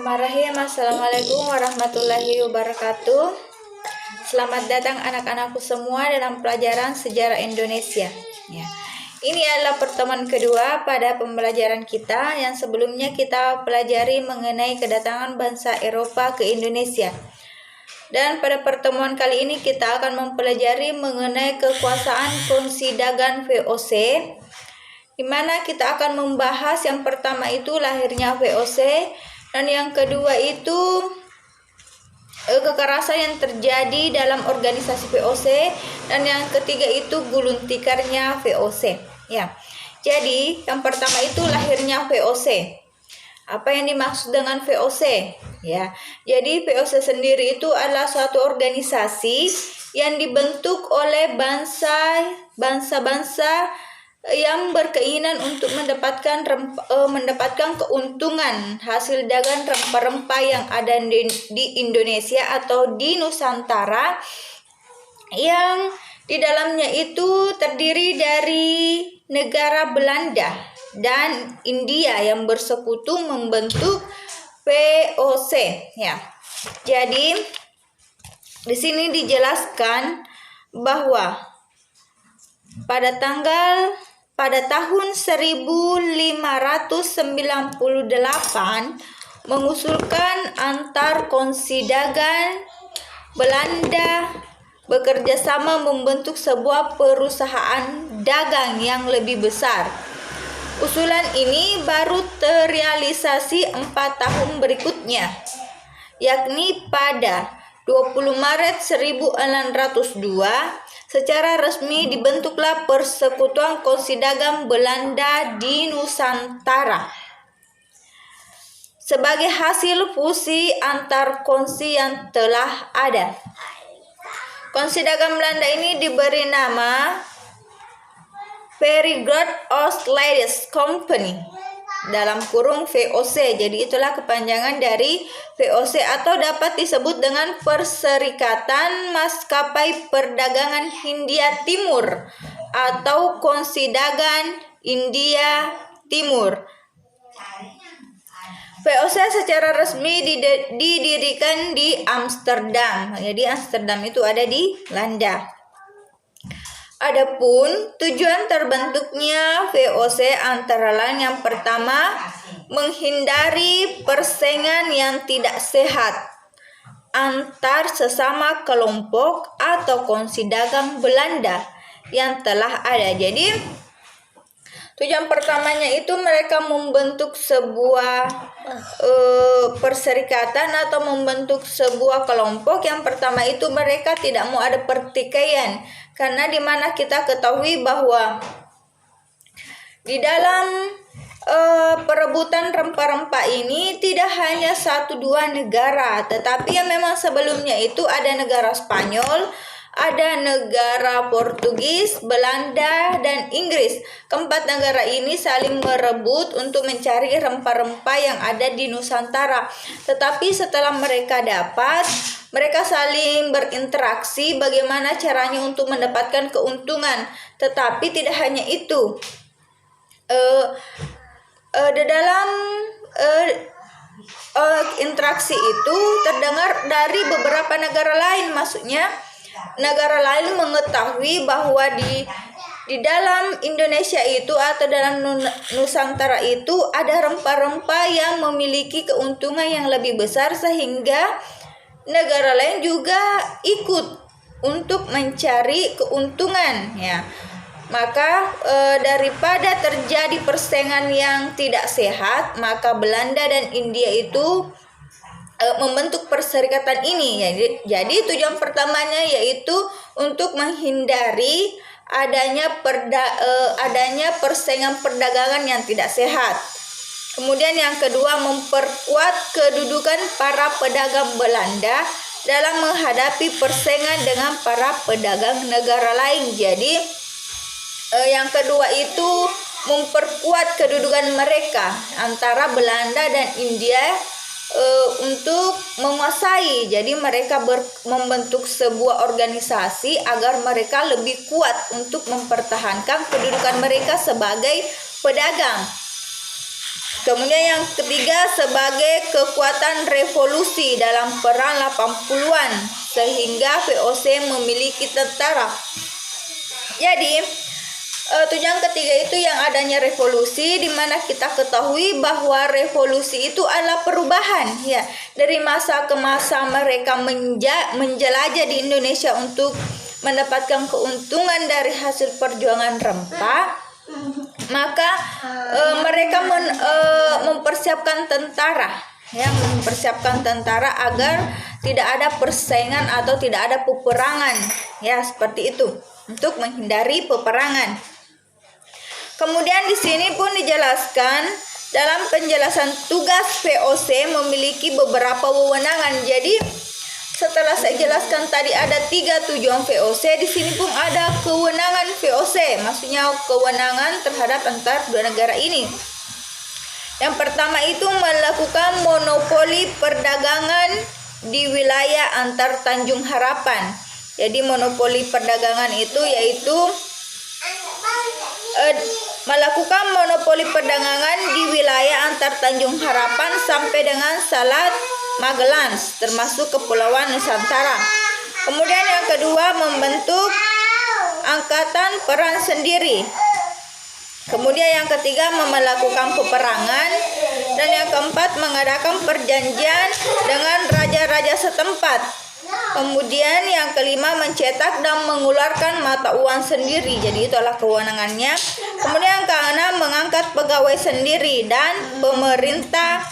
Bismillahirrahmanirrahim. Assalamualaikum warahmatullahi wabarakatuh. Selamat datang anak-anakku semua dalam pelajaran sejarah Indonesia. Ya. Ini adalah pertemuan kedua pada pembelajaran kita yang sebelumnya kita pelajari mengenai kedatangan bangsa Eropa ke Indonesia. Dan pada pertemuan kali ini kita akan mempelajari mengenai kekuasaan Konsidagan VOC, di mana kita akan membahas yang pertama itu lahirnya VOC, dan yang kedua itu kekerasan yang terjadi dalam organisasi VOC, dan yang ketiga itu gulung tikarnya VOC. Ya, jadi yang pertama itu lahirnya VOC. Apa yang dimaksud dengan VOC? Ya, jadi VOC sendiri itu adalah suatu organisasi yang dibentuk oleh bangsa-bangsa yang berkeinginan untuk mendapatkan keuntungan hasil dagang rempah-rempah yang ada di Indonesia atau di Nusantara, yang di dalamnya itu terdiri dari negara Belanda dan India yang bersekutu membentuk VOC. Ya, jadi di sini dijelaskan bahwa pada tahun 1598 mengusulkan antar Konsidagan Belanda bekerja sama membentuk sebuah perusahaan dagang yang lebih besar. Usulan ini baru terrealisasi 4 tahun berikutnya, yakni pada 20 Maret 1602 secara resmi dibentuklah Persekutuan Konsidagan Belanda di Nusantara sebagai hasil fusi antar konsi yang telah ada. Konsidagan Belanda ini diberi nama Peregrine Oost-Indisch Company dalam kurung VOC. Jadi itulah kepanjangan dari VOC, atau dapat disebut dengan Perserikatan Maskapai Perdagangan Hindia Timur atau Konsidagan India Timur. VOC secara resmi didirikan di Amsterdam. Jadi Amsterdam itu ada di Belanda. Adapun tujuan terbentuknya VOC antara lain yang pertama, menghindari persaingan yang tidak sehat antar sesama kelompok atau konsi dagang Belanda yang telah ada. Jadi tujuan pertamanya itu mereka membentuk sebuah perserikatan atau membentuk sebuah kelompok. Yang pertama itu mereka tidak mau ada pertikaian, karena dimana kita ketahui bahwa di dalam perebutan rempah-rempah ini tidak hanya 1-2 negara, tetapi yang memang sebelumnya itu ada negara Spanyol, ada negara Portugis, Belanda, dan Inggris. Keempat negara ini saling merebut untuk mencari rempah-rempah yang ada di Nusantara. Tetapi setelah mereka dapat, mereka saling berinteraksi bagaimana caranya untuk mendapatkan keuntungan. Tetapi tidak hanya itu. Di dalam interaksi itu terdengar dari beberapa negara lain, maksudnya negara lain mengetahui bahwa di dalam Indonesia itu atau dalam Nusantara itu ada rempah-rempah yang memiliki keuntungan yang lebih besar, sehingga negara lain juga ikut untuk mencari keuntungan. Ya, maka daripada terjadi persaingan yang tidak sehat, maka Belanda dan India itu membentuk perserikatan ini. Jadi tujuan pertamanya yaitu untuk menghindari adanya persaingan perdagangan yang tidak sehat. Kemudian yang kedua, memperkuat kedudukan para pedagang Belanda dalam menghadapi persaingan dengan para pedagang negara lain. Jadi yang kedua itu memperkuat kedudukan mereka antara Belanda dan India untuk menguasai. Jadi mereka membentuk sebuah organisasi agar mereka lebih kuat untuk mempertahankan kedudukan mereka sebagai pedagang. Kemudian yang ketiga sebagai kekuatan revolusi dalam perang 80-an sehingga VOC memiliki tentara. Jadi tujuan ketiga itu yang adanya revolusi, di mana kita ketahui bahwa revolusi itu adalah perubahan ya. Dari masa ke masa mereka menjelajah di Indonesia untuk mendapatkan keuntungan dari hasil perjuangan rempah. Maka mereka mempersiapkan tentara ya, mempersiapkan tentara agar tidak ada persaingan atau tidak ada peperangan ya, seperti itu, untuk menghindari peperangan. Kemudian di sini pun dijelaskan dalam penjelasan tugas VOC memiliki beberapa wewenangan. Jadi setelah saya jelaskan tadi ada 3 tujuan VOC, di sini pun ada kewenangan VOC, maksudnya kewenangan terhadap antar dua negara ini. Yang pertama itu melakukan monopoli perdagangan di wilayah antar Tanjung Harapan. Jadi monopoli perdagangan itu yaitu melakukan monopoli perdagangan di wilayah antar Tanjung Harapan sampai dengan Selat Magelang, termasuk Kepulauan Nusantara. Kemudian yang kedua membentuk angkatan perang sendiri. Kemudian yang ketiga melakukan peperangan. Dan yang keempat mengadakan perjanjian dengan raja-raja setempat. Kemudian yang kelima mencetak dan mengeluarkan mata uang sendiri. Jadi itulah kewenangannya. Kemudian yang keenam mengangkat pegawai sendiri dan pemerintah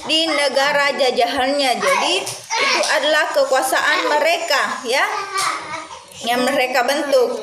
di negara jajahannya. Jadi itu adalah kekuasaan mereka ya, yang mereka bentuk.